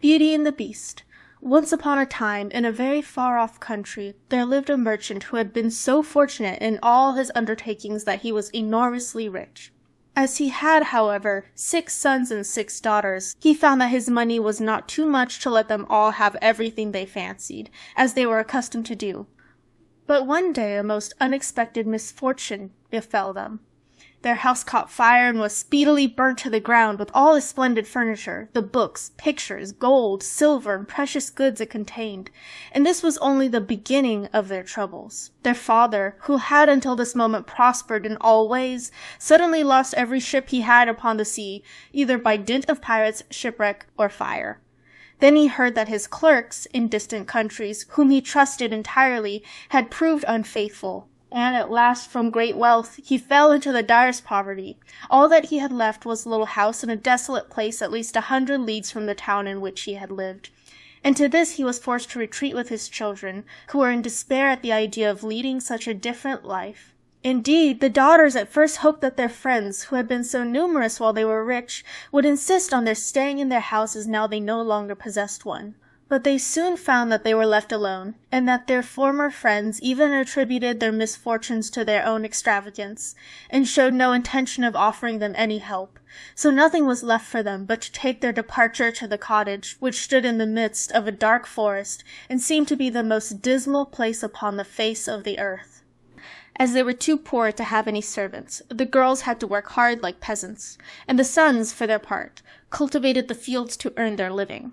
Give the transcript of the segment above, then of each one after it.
Beauty and the Beast. Once upon a time, in a very far-off country, there lived a merchant who had been so fortunate in all his undertakings that he was enormously rich. As he had, however, 6 sons and 6 daughters, he found that his money was not too much to let them all have everything they fancied, as they were accustomed to do. But one day a most unexpected misfortune befell them. Their house caught fire and was speedily burnt to the ground with all the splendid furniture, the books, pictures, gold, silver, and precious goods it contained. And this was only the beginning of their troubles. Their father, who had until this moment prospered in all ways, suddenly lost every ship he had upon the sea, either by dint of pirates, shipwreck, or fire. Then he heard that his clerks, in distant countries, whom he trusted entirely, had proved unfaithful. And at last, from great wealth, he fell into the direst poverty. All that he had left was a little house in a desolate place at least 100 leagues from the town in which he had lived. And to this he was forced to retreat with his children, who were in despair at the idea of leading such a different life. Indeed, the daughters at first hoped that their friends, who had been so numerous while they were rich, would insist on their staying in their houses now they no longer possessed one. But they soon found that they were left alone, and that their former friends even attributed their misfortunes to their own extravagance, and showed no intention of offering them any help. So nothing was left for them but to take their departure to the cottage, which stood in the midst of a dark forest, and seemed to be the most dismal place upon the face of the earth. As they were too poor to have any servants, the girls had to work hard like peasants, and the sons, for their part, cultivated the fields to earn their living.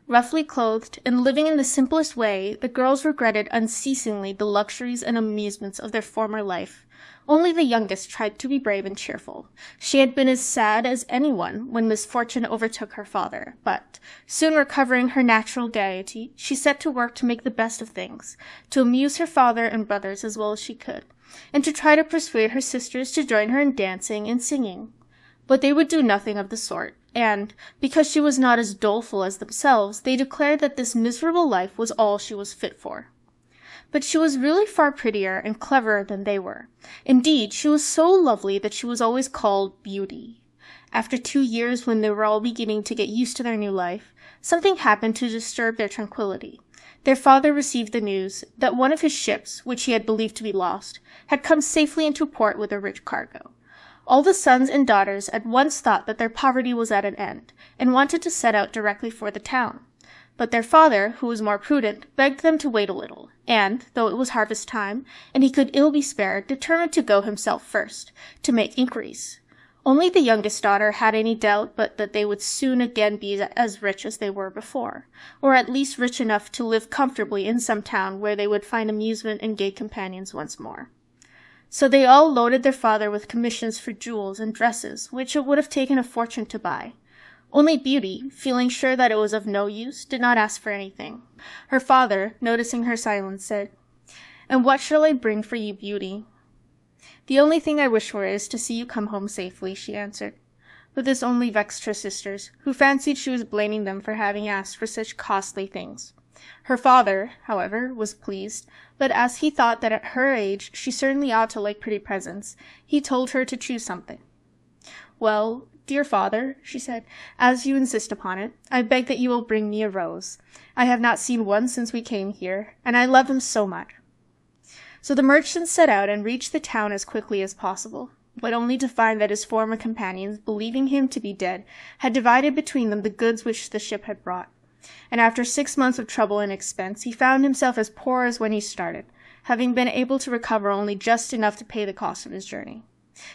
Roughly clothed, and living in the simplest way, the girls regretted unceasingly the luxuries and amusements of their former life. Only the youngest tried to be brave and cheerful. She had been as sad as anyone when misfortune overtook her father, but, soon recovering her natural gaiety, she set to work to make the best of things, to amuse her father and brothers as well as she could, and to try to persuade her sisters to join her in dancing and singing. But they would do nothing of the sort. And, because she was not as doleful as themselves, they declared that this miserable life was all she was fit for. But she was really far prettier and cleverer than they were. Indeed, she was so lovely that she was always called Beauty. After 2 years, when they were all beginning to get used to their new life, something happened to disturb their tranquillity. Their father received the news that one of his ships, which he had believed to be lost, had come safely into port with a rich cargo. All the sons and daughters at once thought that their poverty was at an end, and wanted to set out directly for the town. But their father, who was more prudent, begged them to wait a little, and, though it was harvest time, and he could ill be spared, determined to go himself first, to make inquiries. Only the youngest daughter had any doubt but that they would soon again be as rich as they were before, or at least rich enough to live comfortably in some town where they would find amusement and gay companions once more. So they all loaded their father with commissions for jewels and dresses, which it would have taken a fortune to buy. Only Beauty, feeling sure that it was of no use, did not ask for anything. Her father, noticing her silence, said, "And what shall I bring for you, Beauty?" "The only thing I wish for is to see you come home safely," she answered. But this only vexed her sisters, who fancied she was blaming them for having asked for such costly things. Her father, however, was pleased, but as he thought that at her age she certainly ought to like pretty presents, he told her to choose something. "Well, dear father," she said, "as you insist upon it, I beg that you will bring me a rose. I have not seen one since we came here, and I love them so much." So the merchant set out and reached the town as quickly as possible, but only to find that his former companions, believing him to be dead, had divided between them the goods which the ship had brought. And after 6 months of trouble and expense, he found himself as poor as when he started, having been able to recover only just enough to pay the cost of his journey.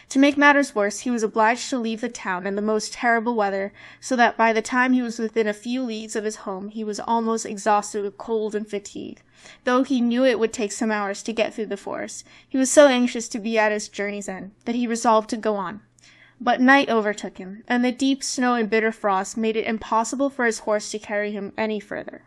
To make matters worse, he was obliged to leave the town in the most terrible weather, so that by the time he was within a few leagues of his home, he was almost exhausted with cold and fatigue. Though he knew it would take some hours to get through the forest, he was so anxious to be at his journey's end that he resolved to go on. But night overtook him, and the deep snow and bitter frost made it impossible for his horse to carry him any further.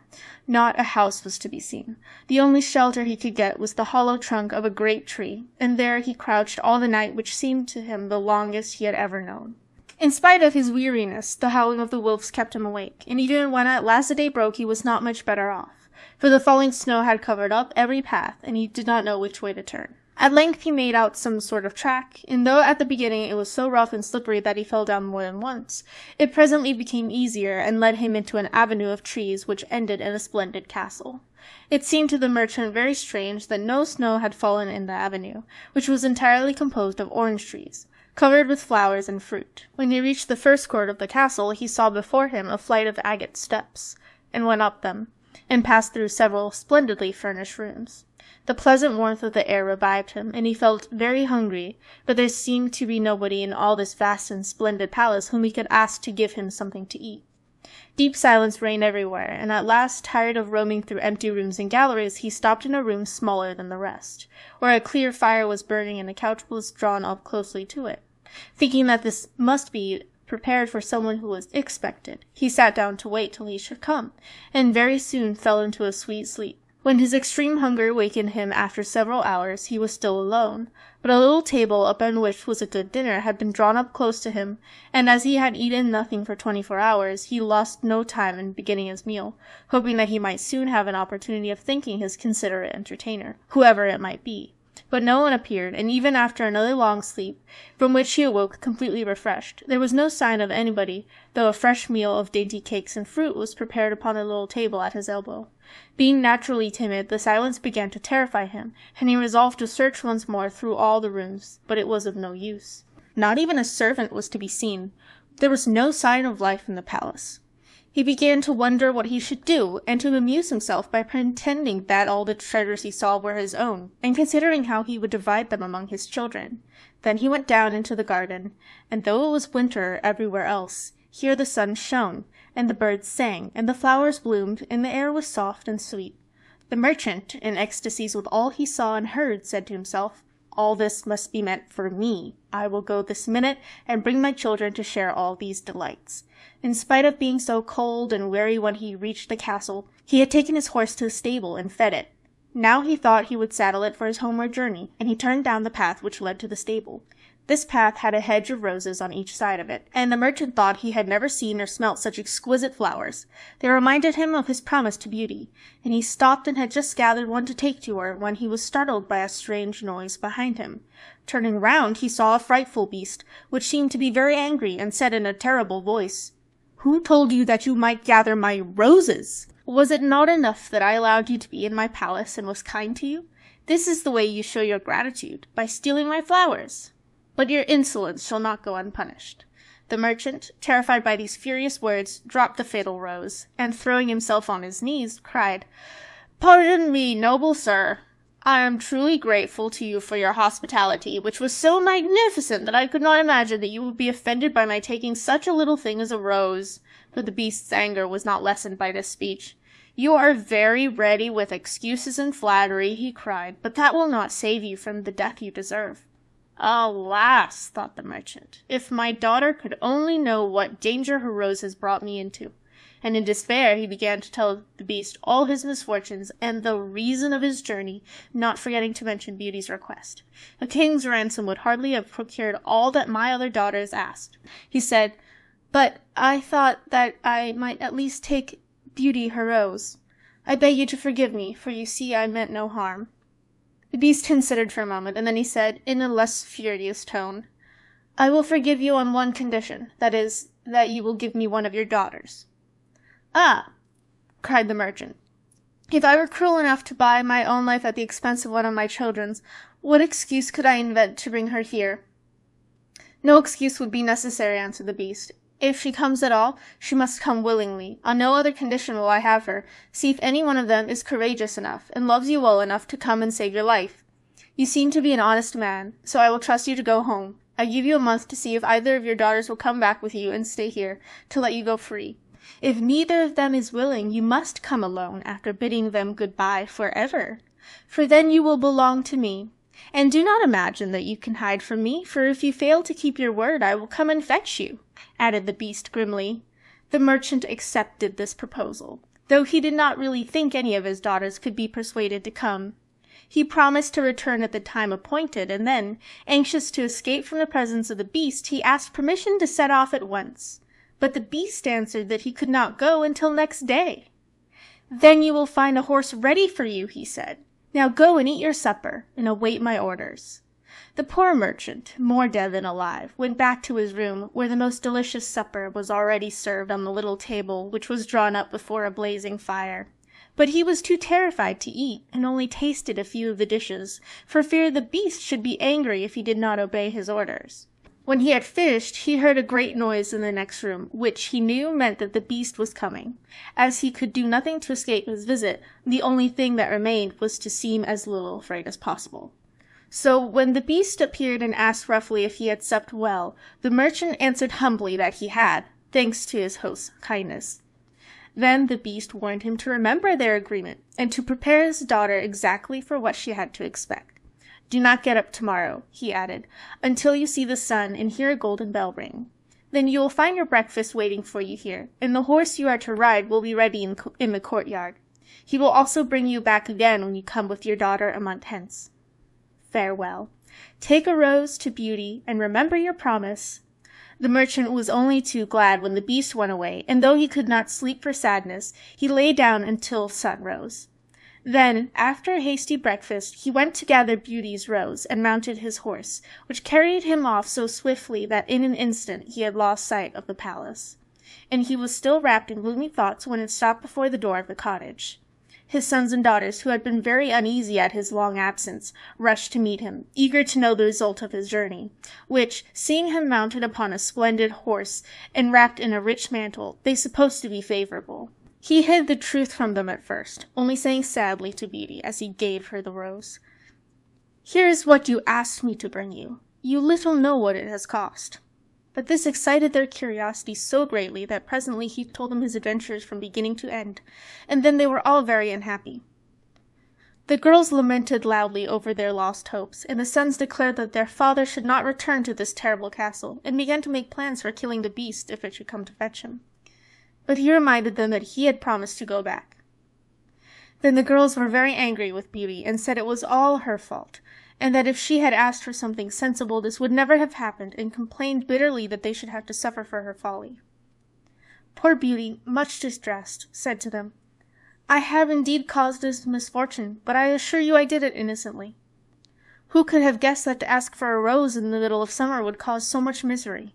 Not a house was to be seen. The only shelter he could get was the hollow trunk of a great tree, and there he crouched all the night, which seemed to him the longest he had ever known. In spite of his weariness, the howling of the wolves kept him awake, and even when at last the day broke, he was not much better off, for the falling snow had covered up every path, and he did not know which way to turn. At length he made out some sort of track, and though at the beginning it was so rough and slippery that he fell down more than once, it presently became easier and led him into an avenue of trees which ended in a splendid castle. It seemed to the merchant very strange that no snow had fallen in the avenue, which was entirely composed of orange trees, covered with flowers and fruit. When he reached the first court of the castle, he saw before him a flight of agate steps, and went up them, and passed through several splendidly furnished rooms. The pleasant warmth of the air revived him, and he felt very hungry, but there seemed to be nobody in all this vast and splendid palace whom he could ask to give him something to eat. Deep silence reigned everywhere, and at last, tired of roaming through empty rooms and galleries, he stopped in a room smaller than the rest, where a clear fire was burning and a couch was drawn up closely to it. Thinking that this must be prepared for someone who was expected, he sat down to wait till he should come, and very soon fell into a sweet sleep. When his extreme hunger wakened him after several hours, he was still alone, but a little table upon which was a good dinner had been drawn up close to him, and as he had eaten nothing for 24 hours, he lost no time in beginning his meal, hoping that he might soon have an opportunity of thanking his considerate entertainer, whoever it might be. But no one appeared, and even after another long sleep, from which he awoke completely refreshed, there was no sign of anybody, though a fresh meal of dainty cakes and fruit was prepared upon the little table at his elbow. Being naturally timid, the silence began to terrify him, and he resolved to search once more through all the rooms, but it was of no use. Not even a servant was to be seen. There was no sign of life in the palace. He began to wonder what he should do, and to amuse himself by pretending that all the treasures he saw were his own, and considering how he would divide them among his children. Then he went down into the garden, and though it was winter everywhere else, here the sun shone, and the birds sang, and the flowers bloomed, and the air was soft and sweet. The merchant, in ecstasies with all he saw and heard, said to himself, "All this must be meant for me. I will go this minute, and bring my children to share all these delights." In spite of being so cold and weary when he reached the castle, he had taken his horse to the stable and fed it. Now he thought he would saddle it for his homeward journey, and he turned down the path which led to the stable. This path had a hedge of roses on each side of it, and the merchant thought he had never seen or smelt such exquisite flowers. They reminded him of his promise to Beauty, and he stopped and had just gathered one to take to her when he was startled by a strange noise behind him. Turning round, he saw a frightful beast, which seemed to be very angry, and said in a terrible voice, "Who told you that you might gather my roses? Was it not enough that I allowed you to be in my palace and was kind to you? This is the way you show your gratitude, by stealing my flowers. But your insolence shall not go unpunished." The merchant, terrified by these furious words, dropped the fatal rose, and throwing himself on his knees, cried, "Pardon me, noble sir. I am truly grateful to you for your hospitality, which was so magnificent that I could not imagine that you would be offended by my taking such a little thing as a rose." But the beast's anger was not lessened by this speech. "You are very ready with excuses and flattery," he cried, "but that will not save you from the death you deserve." "Alas," thought the merchant, "if my daughter could only know what danger her rose has brought me into." And in despair he began to tell the beast all his misfortunes and the reason of his journey, not forgetting to mention Beauty's request. "A king's ransom would hardly have procured all that my other daughters asked," he said, "but I thought that I might at least take Beauty her rose. I beg you to forgive me, for you see I meant no harm." The beast considered for a moment, and then he said, in a less furious tone, "I will forgive you on one condition, that is, that you will give me one of your daughters." "Ah!" cried the merchant. "If I were cruel enough to buy my own life at the expense of one of my children's, what excuse could I invent to bring her here?" "No excuse would be necessary," answered the beast. "If she comes at all, she must come willingly. On no other condition will I have her. See if any one of them is courageous enough, and loves you well enough to come and save your life. You seem to be an honest man, so I will trust you to go home. I give you a month to see if either of your daughters will come back with you and stay here, to let you go free. If neither of them is willing, you must come alone after bidding them good-bye forever, for then you will belong to me. And do not imagine that you can hide from me, for if you fail to keep your word, I will come and fetch you," added the beast grimly. The merchant accepted this proposal, though he did not really think any of his daughters could be persuaded to come. He promised to return at the time appointed, and then, anxious to escape from the presence of the beast, he asked permission to set off at once. But the beast answered that he could not go until next day. "Then you will find a horse ready for you," he said. Now go and eat your supper, and await my orders." The poor merchant, more dead than alive, went back to his room, where the most delicious supper was already served on the little table which was drawn up before a blazing fire. But he was too terrified to eat, and only tasted a few of the dishes, for fear the beast should be angry if he did not obey his orders. When he had finished, he heard a great noise in the next room, which he knew meant that the beast was coming. As he could do nothing to escape his visit, the only thing that remained was to seem as little afraid as possible. So when the beast appeared and asked roughly if he had supped well, the merchant answered humbly that he had, thanks to his host's kindness. Then the beast warned him to remember their agreement, and to prepare his daughter exactly for what she had to expect. "Do not get up tomorrow," he added, "until you see the sun and hear a golden bell ring. Then you will find your breakfast waiting for you here, and the horse you are to ride will be ready in the courtyard. He will also bring you back again when you come with your daughter a month hence. Farewell. Take a rose to Beauty, and remember your promise." The merchant was only too glad when the beast went away, and though he could not sleep for sadness, he lay down until sun rose. Then, after a hasty breakfast, he went to gather Beauty's rose, and mounted his horse, which carried him off so swiftly that in an instant he had lost sight of the palace. And he was still wrapped in gloomy thoughts when it stopped before the door of the cottage. His sons and daughters, who had been very uneasy at his long absence, rushed to meet him, eager to know the result of his journey, which, seeing him mounted upon a splendid horse and wrapped in a rich mantle, they supposed to be favourable. He hid the truth from them at first, only saying sadly to Beauty as he gave her the rose, "Here is what you asked me to bring you. You little know what it has cost." But this excited their curiosity so greatly that presently he told them his adventures from beginning to end, and then they were all very unhappy. The girls lamented loudly over their lost hopes, and the sons declared that their father should not return to this terrible castle, and began to make plans for killing the beast if it should come to fetch him. But he reminded them that he had promised to go back. Then the girls were very angry with Beauty, and said it was all her fault, and that if she had asked for something sensible this would never have happened, and complained bitterly that they should have to suffer for her folly. Poor Beauty, much distressed, said to them, "I have indeed caused this misfortune, but I assure you I did it innocently. Who could have guessed that to ask for a rose in the middle of summer would cause so much misery?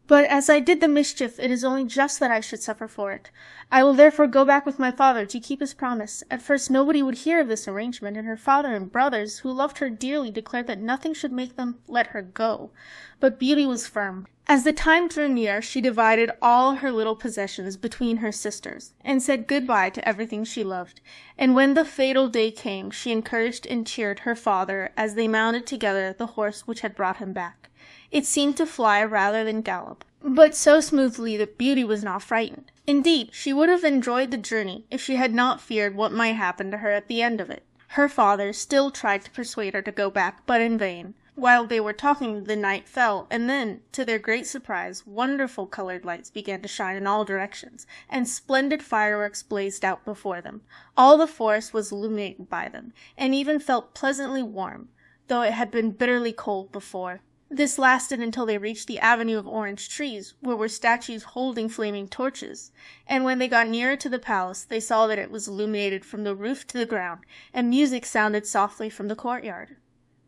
But as I did the mischief, it is only just that I should suffer for it. I will therefore go back with my father to keep his promise." At first nobody would hear of this arrangement, and her father and brothers, who loved her dearly, declared that nothing should make them let her go. But Beauty was firm. As the time drew near, she divided all her little possessions between her sisters, and said good-bye to everything she loved. And when the fatal day came, she encouraged and cheered her father as they mounted together the horse which had brought him back. It seemed to fly rather than gallop, but so smoothly that Beauty was not frightened. Indeed, she would have enjoyed the journey if she had not feared what might happen to her at the end of it. Her father still tried to persuade her to go back, but in vain. While they were talking, the night fell, and then, to their great surprise, wonderful colored lights began to shine in all directions, and splendid fireworks blazed out before them. All the forest was illuminated by them, and even felt pleasantly warm, though it had been bitterly cold before. This lasted until they reached the avenue of orange trees, where were statues holding flaming torches, and when they got nearer to the palace, they saw that it was illuminated from the roof to the ground, and music sounded softly from the courtyard.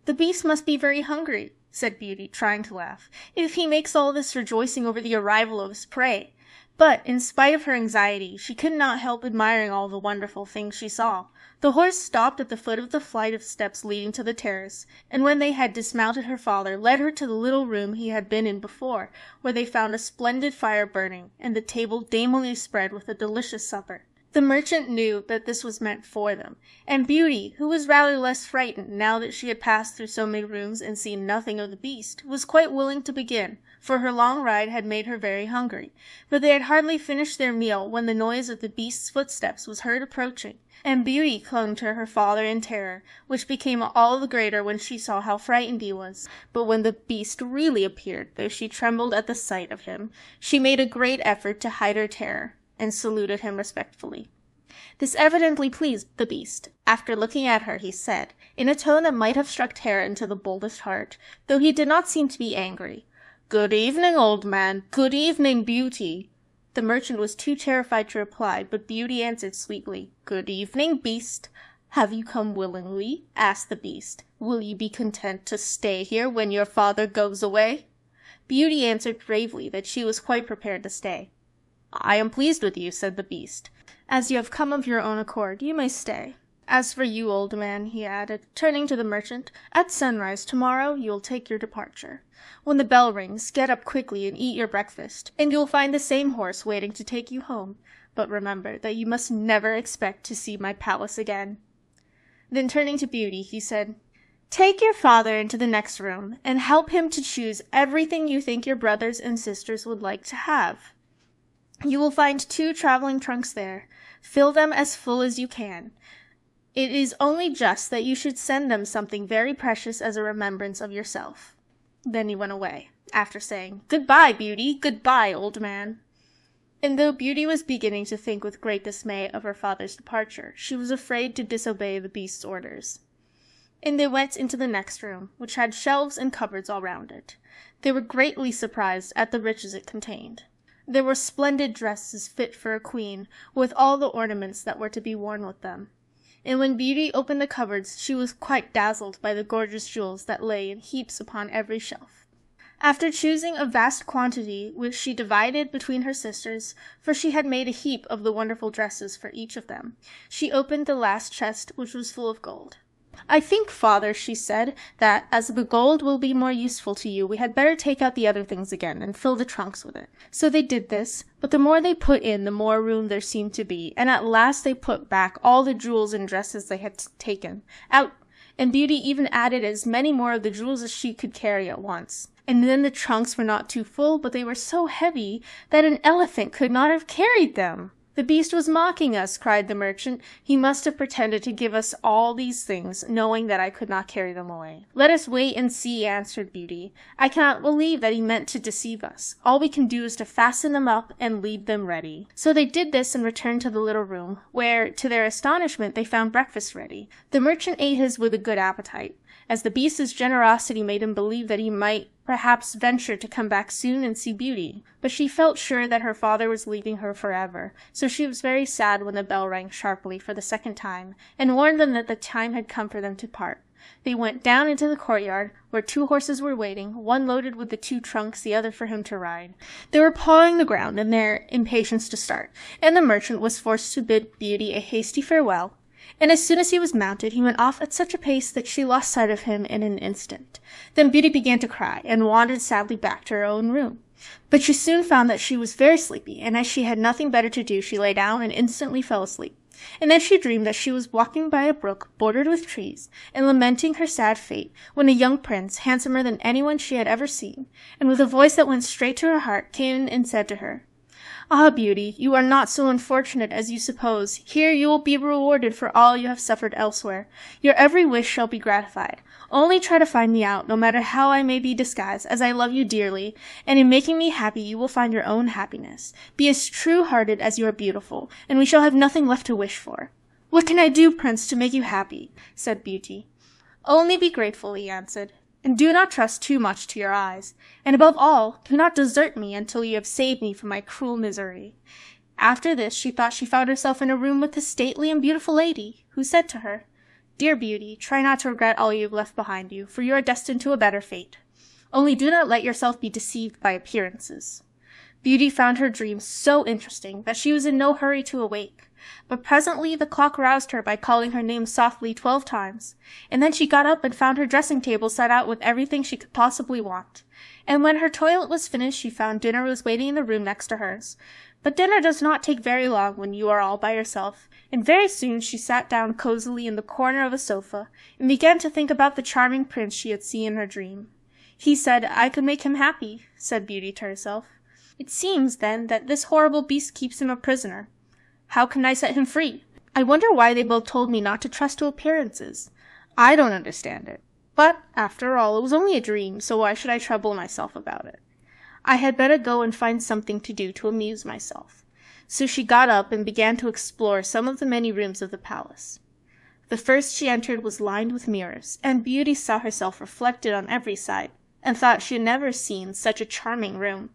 "The beast must be very hungry," said Beauty, trying to laugh, "if he makes all this rejoicing over the arrival of his prey." But, in spite of her anxiety, she could not help admiring all the wonderful things she saw. The horse stopped at the foot of the flight of steps leading to the terrace, and when they had dismounted her father led her to the little room he had been in before, where they found a splendid fire burning, and the table daintily spread with a delicious supper. The merchant knew that this was meant for them, and Beauty, who was rather less frightened now that she had passed through so many rooms and seen nothing of the beast, was quite willing to begin, for her long ride had made her very hungry. But they had hardly finished their meal when the noise of the beast's footsteps was heard approaching, and Beauty clung to her father in terror, which became all the greater when she saw how frightened he was. But when the beast really appeared, though she trembled at the sight of him, she made a great effort to hide her terror, and saluted him respectfully. This evidently pleased the beast. After looking at her, he said, in a tone that might have struck terror into the boldest heart, though he did not seem to be angry, "Good evening, old man. Good evening, Beauty." The merchant was too terrified to reply, but Beauty answered sweetly, "Good evening, beast. "Have you come willingly?" asked the Beast. "Will you be content to stay here when your father goes away?" Beauty answered bravely that she was quite prepared to stay. "I am pleased with you," said the Beast. "As you have come of your own accord, you may stay. As for you, old man," he added, turning to the merchant, "at sunrise tomorrow you will take your departure. When the bell rings, get up quickly and eat your breakfast, and you will find the same horse waiting to take you home. But remember that you must never expect to see my palace again." Then turning to Beauty, he said, "Take your father into the next room, and help him to choose everything you think your brothers and sisters would like to have. You will find 2 traveling trunks there. Fill them as full as you can. It is only just that you should send them something very precious as a remembrance of yourself." Then he went away, after saying, "Goodbye, Beauty, goodbye, old man." And though Beauty was beginning to think with great dismay of her father's departure, she was afraid to disobey the Beast's orders. And they went into the next room, which had shelves and cupboards all round it. They were greatly surprised at the riches it contained. There were splendid dresses fit for a queen, with all the ornaments that were to be worn with them. And when Beauty opened the cupboards, she was quite dazzled by the gorgeous jewels that lay in heaps upon every shelf. After choosing a vast quantity, which she divided between her sisters, for she had made a heap of the wonderful dresses for each of them, she opened the last chest, which was full of gold. "I think, father," she said, "that, as the gold will be more useful to you, we had better take out the other things again, and fill the trunks with it." So they did this, but the more they put in, the more room there seemed to be, and at last they put back all the jewels and dresses they had taken out, and Beauty even added as many more of the jewels as she could carry at once. And then the trunks were not too full, but they were so heavy that an elephant could not have carried them. "The Beast was mocking us," cried the merchant. "He must have pretended to give us all these things, knowing that I could not carry them away." "Let us wait and see," answered Beauty. "I cannot believe that he meant to deceive us. All we can do is to fasten them up and leave them ready." So they did this and returned to the little room, where, to their astonishment, they found breakfast ready. The merchant ate his with a good appetite, as the Beast's generosity made him believe that he might perhaps venture to come back soon and see Beauty. But she felt sure that her father was leaving her forever, so she was very sad when the bell rang sharply for the second time, and warned them that the time had come for them to part. They went down into the courtyard, where 2 horses were waiting, one loaded with the 2 trunks, the other for him to ride. They were pawing the ground in their impatience to start, and the merchant was forced to bid Beauty a hasty farewell. And as soon as he was mounted, he went off at such a pace that she lost sight of him in an instant. Then Beauty began to cry, and wandered sadly back to her own room. But she soon found that she was very sleepy, and as she had nothing better to do, she lay down and instantly fell asleep. And then she dreamed that she was walking by a brook bordered with trees, and lamenting her sad fate, when a young prince, handsomer than anyone she had ever seen, and with a voice that went straight to her heart, came and said to her, "Ah, Beauty, you are not so unfortunate as you suppose. Here you will be rewarded for all you have suffered elsewhere. Your every wish shall be gratified. Only try to find me out, no matter how I may be disguised, as I love you dearly, and in making me happy you will find your own happiness. Be as true-hearted as you are beautiful, and we shall have nothing left to wish for." "What can I do, Prince, to make you happy?" said Beauty. "Only be grateful," he answered. "And do not trust too much to your eyes. And above all, do not desert me until you have saved me from my cruel misery." After this, she thought she found herself in a room with a stately and beautiful lady, who said to her, "Dear Beauty, try not to regret all you have left behind you, for you are destined to a better fate. Only do not let yourself be deceived by appearances." Beauty found her dream so interesting that she was in no hurry to awake. But presently the clock roused her by calling her name softly 12 times, and then she got up and found her dressing table set out with everything she could possibly want. And when her toilet was finished, she found dinner was waiting in the room next to hers. But dinner does not take very long when you are all by yourself, and very soon she sat down cosily in the corner of a sofa, and began to think about the charming prince she had seen in her dream. "He said I could make him happy," said Beauty to herself. "It seems, then, that this horrible beast keeps him a prisoner. How can I set him free? I wonder why they both told me not to trust to appearances. I don't understand it. But, after all, it was only a dream, so why should I trouble myself about it? I had better go and find something to do to amuse myself." So she got up and began to explore some of the many rooms of the palace. The first she entered was lined with mirrors, and Beauty saw herself reflected on every side, and thought she had never seen such a charming room.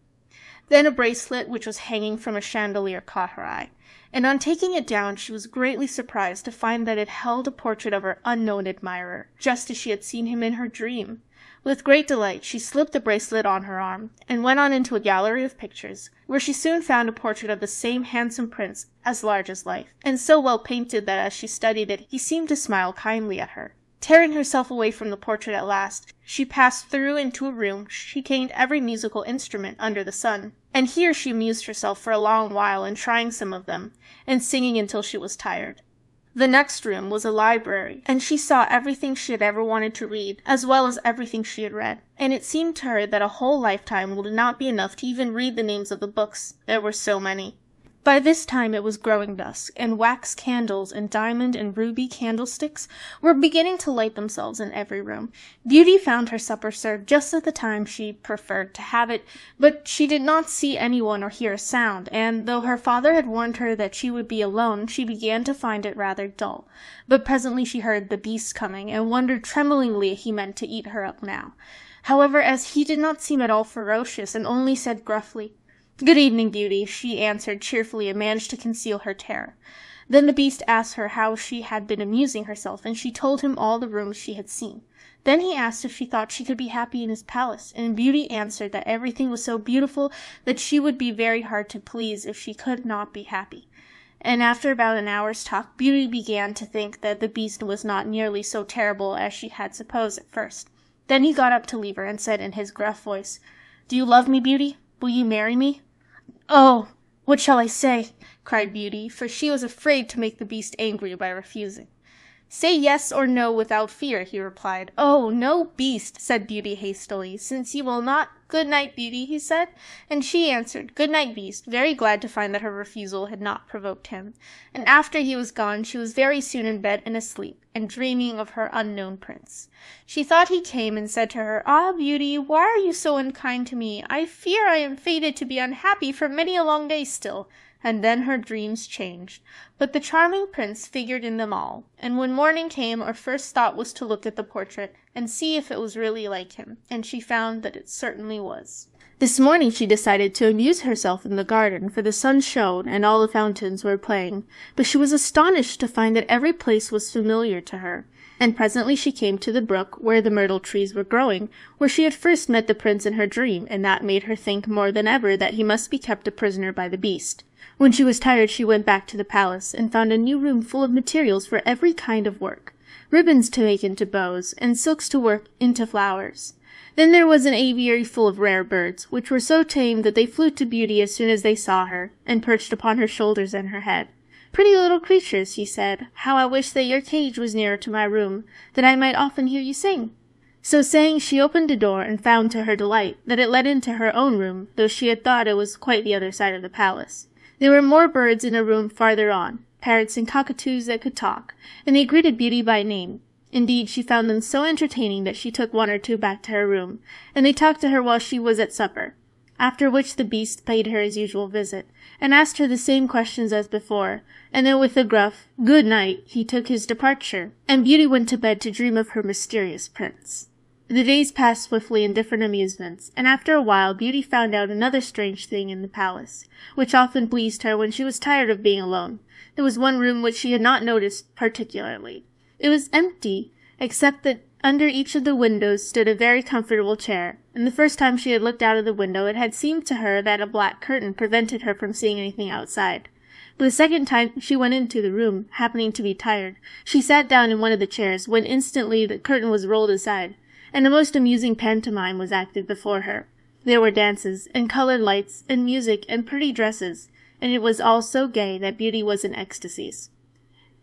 Then a bracelet which was hanging from a chandelier caught her eye, and on taking it down she was greatly surprised to find that it held a portrait of her unknown admirer, just as she had seen him in her dream. With great delight she slipped the bracelet on her arm, and went on into a gallery of pictures, where she soon found a portrait of the same handsome prince, as large as life, and so well painted that as she studied it he seemed to smile kindly at her. Tearing herself away from the portrait at last, she passed through into a room. She gained every musical instrument under the sun, and here she amused herself for a long while in trying some of them, and singing until she was tired. The next room was a library, and she saw everything she had ever wanted to read, as well as everything she had read, and it seemed to her that a whole lifetime would not be enough to even read the names of the books, there were so many. By this time it was growing dusk, and wax candles and diamond and ruby candlesticks were beginning to light themselves in every room. Beauty found her supper served just at the time she preferred to have it, but she did not see anyone or hear a sound, and though her father had warned her that she would be alone, she began to find it rather dull. But presently she heard the beast coming, and wondered tremblingly if he meant to eat her up now. However, as he did not seem at all ferocious, and only said gruffly, "Good evening, Beauty," she answered cheerfully and managed to conceal her terror. Then the beast asked her how she had been amusing herself, and she told him all the rooms she had seen. Then he asked if she thought she could be happy in his palace, and Beauty answered that everything was so beautiful that she would be very hard to please if she could not be happy. And after about an hour's talk, Beauty began to think that the beast was not nearly so terrible as she had supposed at first. Then he got up to leave her and said in his gruff voice, "Do you love me, Beauty? Will you marry me?" "Oh, what shall I say?" cried Beauty, for she was afraid to make the beast angry by refusing. "Say yes or no without fear," he replied. "Oh, no, beast," said Beauty hastily, "since you will not—" "Good night, Beauty," he said, and she answered, "Good night, beast," very glad to find that her refusal had not provoked him. And after he was gone she was very soon in bed and asleep, and dreaming of her unknown prince. She thought he came and said to her, "Ah, Beauty, why are you so unkind to me? I fear I am fated to be unhappy for many a long day still." And then her dreams changed. But the charming prince figured in them all, and when morning came her first thought was to look at the portrait and see if it was really like him, and she found that it certainly was. This morning she decided to amuse herself in the garden, for the sun shone and all the fountains were playing, but she was astonished to find that every place was familiar to her. And presently she came to the brook where the myrtle trees were growing, where she had first met the prince in her dream, and that made her think more than ever that he must be kept a prisoner by the beast. When she was tired she went back to the palace, and found a new room full of materials for every kind of work, ribbons to make into bows, and silks to work into flowers. Then there was an aviary full of rare birds, which were so tame that they flew to Beauty as soon as they saw her, and perched upon her shoulders and her head. "Pretty little creatures," she said, "how I wish that your cage was nearer to my room, that I might often hear you sing." So saying, she opened a door, and found to her delight that it led into her own room, though she had thought it was quite the other side of the palace. There were more birds in a room farther on, parrots and cockatoos that could talk, and they greeted Beauty by name. Indeed, she found them so entertaining that she took one or two back to her room, and they talked to her while she was at supper. After which the beast paid her his usual visit, and asked her the same questions as before, and then with a gruff "good night" he took his departure, and Beauty went to bed to dream of her mysterious prince. The days passed swiftly in different amusements, and after a while Beauty found out another strange thing in the palace, which often pleased her when she was tired of being alone. There was one room which she had not noticed particularly. It was empty, except that under each of the windows stood a very comfortable chair, and the first time she had looked out of the window it had seemed to her that a black curtain prevented her from seeing anything outside. But the second time she went into the room, happening to be tired, she sat down in one of the chairs, when instantly the curtain was rolled aside, and a most amusing pantomime was acted before her. There were dances, and coloured lights, and music, and pretty dresses, and it was all so gay that Beauty was in ecstasies.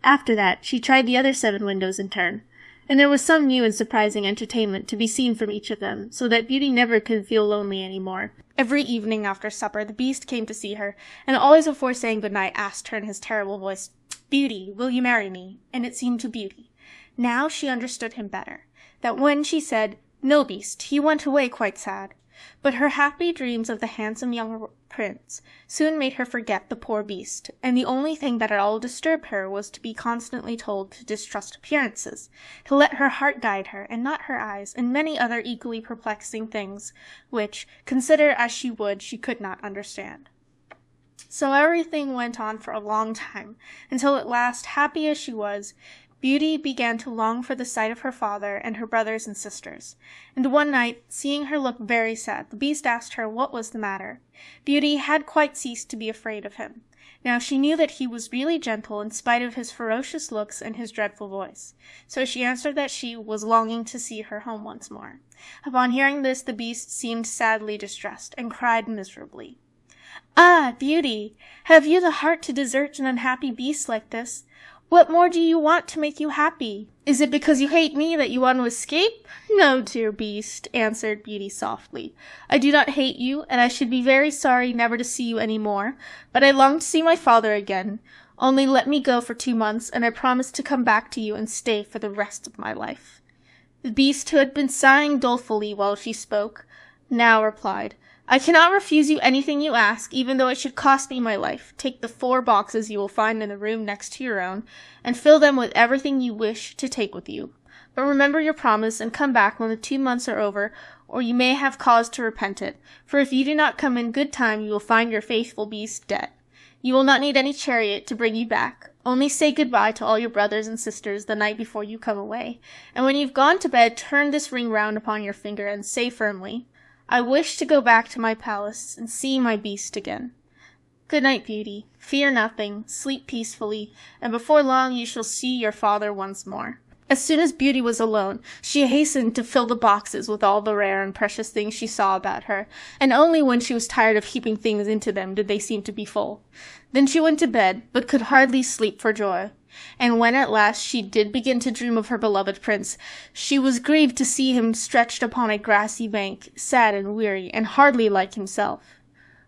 After that she tried the other 7 windows in turn, and there was some new and surprising entertainment to be seen from each of them, so that Beauty never could feel lonely any more. Every evening after supper the beast came to see her, and always before saying good night asked her in his terrible voice, "Beauty, will you marry me?" And it seemed to Beauty, now she understood him better, that when she said, "No, beast," he went away quite sad. But her happy dreams of the handsome young prince soon made her forget the poor beast, and the only thing that at all disturbed her was to be constantly told to distrust appearances, to let her heart guide her, and not her eyes, and many other equally perplexing things, which, consider as she would, she could not understand. So everything went on for a long time, until at last, happy as she was, Beauty began to long for the sight of her father and her brothers and sisters. And one night, seeing her look very sad, the Beast asked her what was the matter. Beauty had quite ceased to be afraid of him. Now she knew that he was really gentle in spite of his ferocious looks and his dreadful voice. So she answered that she was longing to see her home once more. Upon hearing this, the Beast seemed sadly distressed, and cried miserably. "Ah, Beauty, have you the heart to desert an unhappy beast like this? What more do you want to make you happy? Is it because you hate me that you want to escape?" "No, dear Beast," answered Beauty softly. "I do not hate you, and I should be very sorry never to see you any more, but I long to see my father again. Only let me go for 2 months, and I promise to come back to you and stay for the rest of my life." The Beast, who had been sighing dolefully while she spoke, now replied, "I cannot refuse you anything you ask, even though it should cost me my life. Take the 4 boxes you will find in the room next to your own, and fill them with everything you wish to take with you. But remember your promise, and come back when the 2 months are over, or you may have cause to repent it. For if you do not come in good time, you will find your faithful Beast dead. You will not need any chariot to bring you back. Only say goodbye to all your brothers and sisters the night before you come away, and when you've gone to bed, turn this ring round upon your finger, and say firmly, 'I wish to go back to my palace and see my Beast again.' Good night, Beauty. Fear nothing, sleep peacefully, and before long you shall see your father once more." As soon as Beauty was alone, she hastened to fill the boxes with all the rare and precious things she saw about her, and only when she was tired of heaping things into them did they seem to be full. Then she went to bed, but could hardly sleep for joy. And when at last she did begin to dream of her beloved prince, she was grieved to see him stretched upon a grassy bank, sad and weary, and hardly like himself.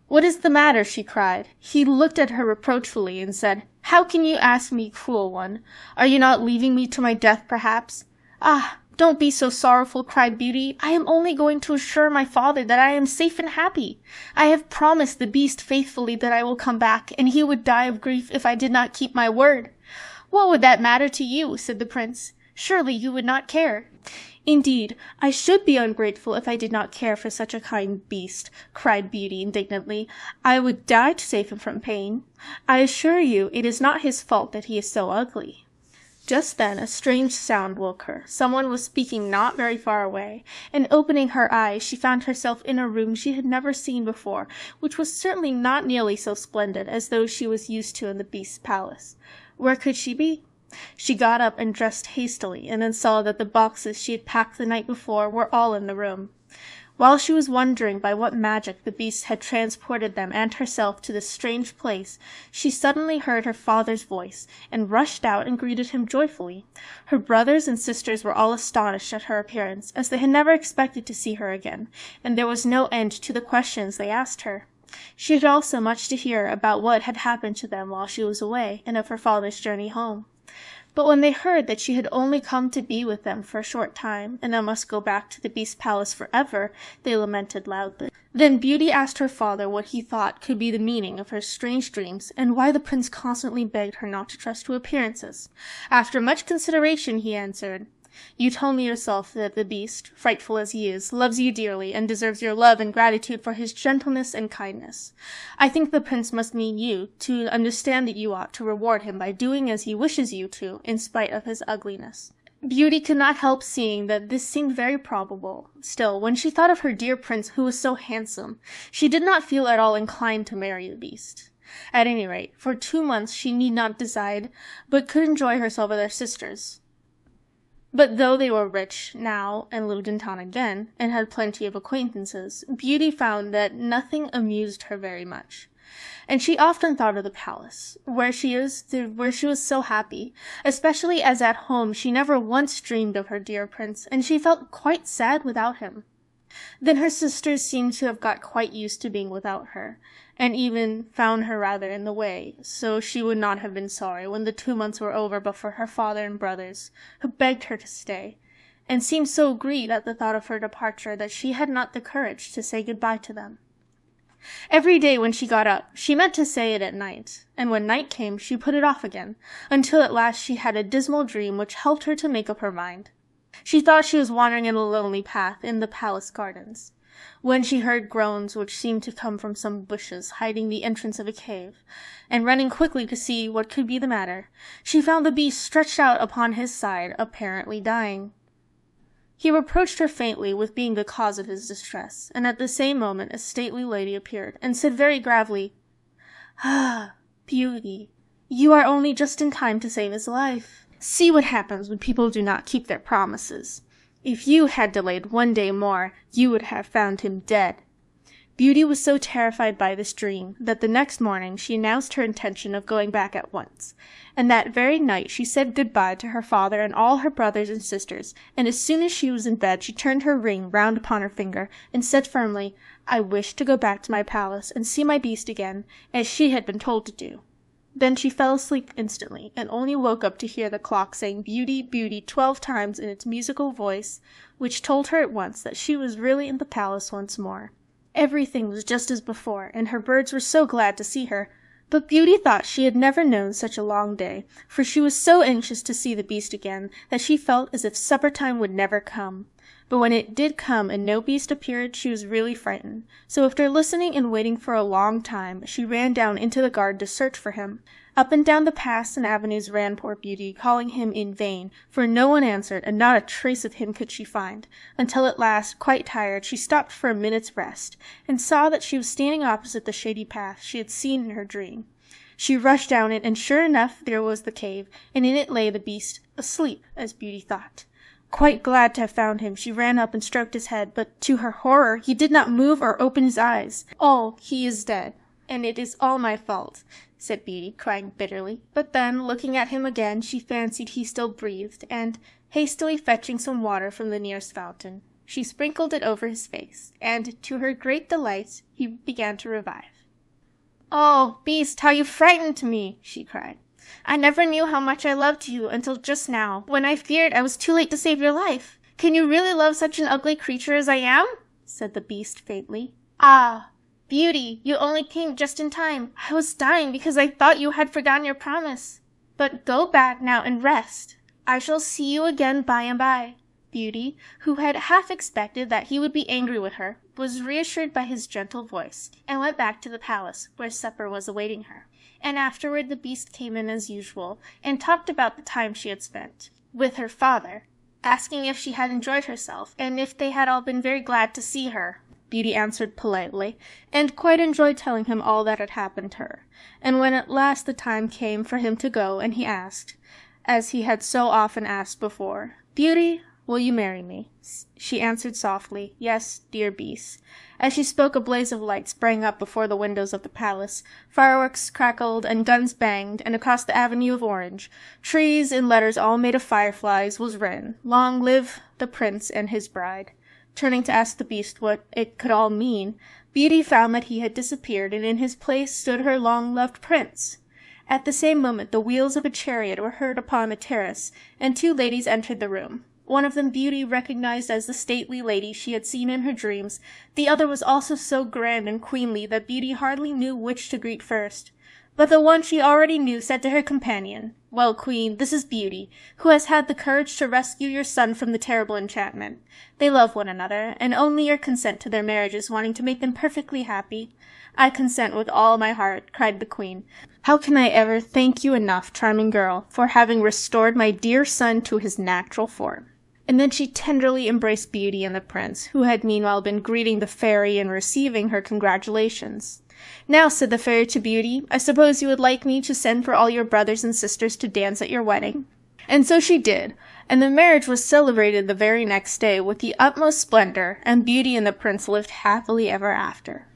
"What is the matter?" she cried. He looked at her reproachfully and said, "How can you ask me, cruel one? Are you not leaving me to my death, perhaps?" "Ah, don't be so sorrowful," cried Beauty. "I am only going to assure my father that I am safe and happy. I have promised the Beast faithfully that I will come back, and he would die of grief if I did not keep my word." "What would that matter to you?" said the prince. "Surely you would not care." "Indeed, I should be ungrateful if I did not care for such a kind beast," cried Beauty indignantly. "I would die to save him from pain. I assure you it is not his fault that he is so ugly." Just then a strange sound woke her. Someone was speaking not very far away, and opening her eyes she found herself in a room she had never seen before, which was certainly not nearly so splendid as those she was used to in the Beast's palace. Where could she be? She got up and dressed hastily, and then saw that the boxes she had packed the night before were all in the room. While she was wondering by what magic the Beast had transported them and herself to this strange place, she suddenly heard her father's voice, and rushed out and greeted him joyfully. Her brothers and sisters were all astonished at her appearance, as they had never expected to see her again, and there was no end to the questions they asked her. She had also much to hear about what had happened to them while she was away, and of her father's journey home. But when they heard that she had only come to be with them for a short time, and then must go back to the Beast's palace forever, they lamented loudly. Then Beauty asked her father what he thought could be the meaning of her strange dreams, and why the prince constantly begged her not to trust to appearances. After much consideration, he answered, "You told me yourself that the Beast, frightful as he is, loves you dearly, and deserves your love and gratitude for his gentleness and kindness. I think the prince must mean you, to understand that you ought to reward him by doing as he wishes you to, in spite of his ugliness." Beauty could not help seeing that this seemed very probable. Still, when she thought of her dear prince who was so handsome, she did not feel at all inclined to marry the Beast. At any rate, for 2 months she need not decide, but could enjoy herself with her sisters. But though they were rich now and lived in town again, and had plenty of acquaintances, Beauty found that nothing amused her very much. And she often thought of the palace, where she was so happy, especially as at home she never once dreamed of her dear prince, and she felt quite sad without him. Then her sisters seemed to have got quite used to being without her, and even found her rather in the way, so she would not have been sorry when the 2 months were over but for her father and brothers, who begged her to stay, and seemed so grieved at the thought of her departure that she had not the courage to say goodbye to them. Every day when she got up, she meant to say it at night, and when night came she put it off again, until at last she had a dismal dream which helped her to make up her mind. She thought she was wandering in a lonely path in the palace gardens. when she heard groans which seemed to come from some bushes hiding the entrance of a cave, and running quickly to see what could be the matter, she found the beast stretched out upon his side, apparently dying. He reproached her faintly with being the cause of his distress, and at the same moment a stately lady appeared, and said very gravely, "Ah, Beauty, you are only just in time to save his life. See what happens when people do not keep their promises. If you had delayed 1 day more, you would have found him dead." Beauty was so terrified by this dream that the next morning she announced her intention of going back at once, and that very night she said good-bye to her father and all her brothers and sisters, and as soon as she was in bed she turned her ring round upon her finger, and said firmly, "I wish to go back to my palace and see my beast again, as she had been told to do." Then she fell asleep instantly, and only woke up to hear the clock saying "Beauty, Beauty" 12 times in its musical voice, which told her at once that she was really in the palace once more. Everything was just as before, and her birds were so glad to see her. But Beauty thought she had never known such a long day, for she was so anxious to see the beast again that she felt as if supper time would never come. But when it did come and no beast appeared, she was really frightened. So after listening and waiting for a long time, she ran down into the garden to search for him. Up and down the paths and avenues ran poor Beauty, calling him in vain, for no one answered, and not a trace of him could she find, until at last, quite tired, she stopped for a minute's rest, and saw that she was standing opposite the shady path she had seen in her dream. She rushed down it, and sure enough there was the cave, and in it lay the beast, asleep, as Beauty thought. Quite glad to have found him, she ran up and stroked his head, but to her horror he did not move or open his eyes. "Oh, he is dead, and it is all my fault," said Beauty, crying bitterly. But then, looking at him again, she fancied he still breathed, and, hastily fetching some water from the nearest fountain, she sprinkled it over his face, and, to her great delight, he began to revive. "Oh, beast, how you frightened me!" she cried. "I never knew how much I loved you until just now, when I feared I was too late to save your life. Can you really love such an ugly creature as I am?" said the beast faintly. "Ah, Beauty, you only came just in time. I was dying because I thought you had forgotten your promise. But go back now and rest. I shall see you again by and by." Beauty, who had half expected that he would be angry with her, was reassured by his gentle voice, and went back to the palace, where supper was awaiting her. And afterward the beast came in as usual, and talked about the time she had spent with her father, asking if she had enjoyed herself, and if they had all been very glad to see her. Beauty answered politely, and quite enjoyed telling him all that had happened to her. And when at last the time came for him to go, and he asked, as he had so often asked before, "Beauty, will you marry me?" she answered softly, "Yes, dear beast." As she spoke, a blaze of light sprang up before the windows of the palace. Fireworks crackled and guns banged, and across the avenue of orange, trees in letters all made of fireflies was written, "Long live the prince and his bride." Turning to ask the beast what it could all mean, Beauty found that he had disappeared, and in his place stood her long-loved prince. At the same moment the wheels of a chariot were heard upon a terrace, and 2 ladies entered the room. One of them Beauty recognized as the stately lady she had seen in her dreams. The other was also so grand and queenly that Beauty hardly knew which to greet first. But the one she already knew said to her companion, "Well, Queen, this is Beauty, who has had the courage to rescue your son from the terrible enchantment. They love one another, and only your consent to their marriage is wanting to make them perfectly happy." "I consent with all my heart," cried the Queen. "How can I ever thank you enough, charming girl, for having restored my dear son to his natural form?" And then she tenderly embraced Beauty and the prince, who had meanwhile been greeting the fairy and receiving her congratulations. "Now," said the fairy to Beauty, "I suppose you would like me to send for all your brothers and sisters to dance at your wedding?" And so she did, and the marriage was celebrated the very next day with the utmost splendor, and Beauty and the prince lived happily ever after.